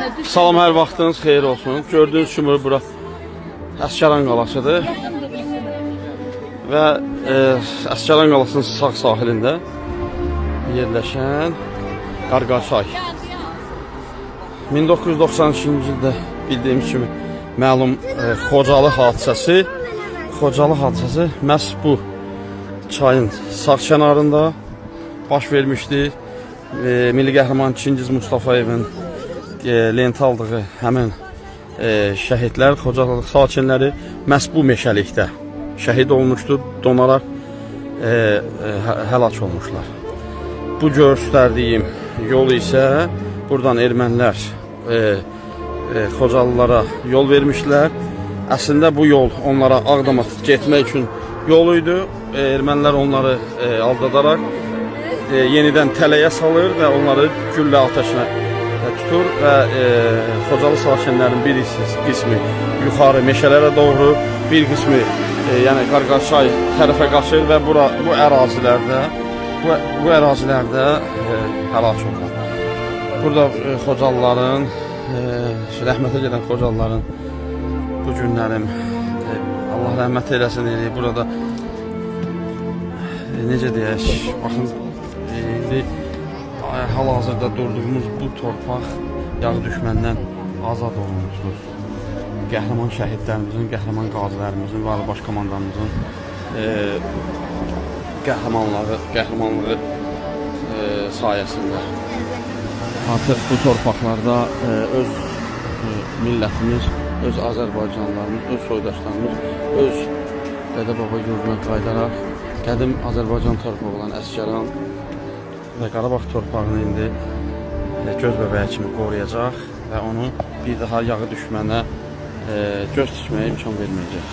Salam, hər vaxtınız xeyir olsun. Gördüyünüz kimi bura Əsgəran qalasıdır. Və Əsgəran qalasının sağ sahilində yerləşən Qarqarçay. 1992-ci ildə bildiyimiz kimi məlum Xocalı hadisəsi məhz bu çayın sağ kənarında baş vermişdi. Milli qəhrəman Çingiz Mustafayevin lent aldığı həmin şəhidlər, Xocalı sakinləri məhz bu meşəlikdə şəhid olmuşdur, donaraq həlak olmuşlar. Bu göstərdiyim yol isə buradan ermənilər Xocalılara yol vermişlər. Əslində bu yol onlara Ağdama getmək üçün yol idi. Ermənilər onları aldadaraq yenidən tələyə salır və onları güllə ateşinə tutur və Xocalı sakinlərinin bir qismi yuxarı meşələrə doğru, bir qismi yəni Qarqarçay tərəfə qaçır və bu ərazilərdə həlak olurlar. Burada Xocalıların, rəhmətə gedən Xocalıların bu günlərim Allah rəhmət eləsin eləyir. Burada necə deyək, baxın, hal-hazırda durduğumuz bu torpaq yağ düşməndən azad olunmuşdur. Qəhrəman şəhidlərimizin, qəhrəman qazilərimizin və baş komandanımızın qəhrəmanlığı sayəsində. Artıq bu torpaqlarda öz millətimiz, öz Azərbaycanlılarımız, öz soydaşlarımız, öz dədə-baba yurduna qayıdaraq qədim Azərbaycan torpağı olan Əsgəran və Qarabağ torpağını indi göz bəbəyi kimi qoruyacaq və onu bir daha yağı düşmənə göz tikməyə imkan verməyəcək.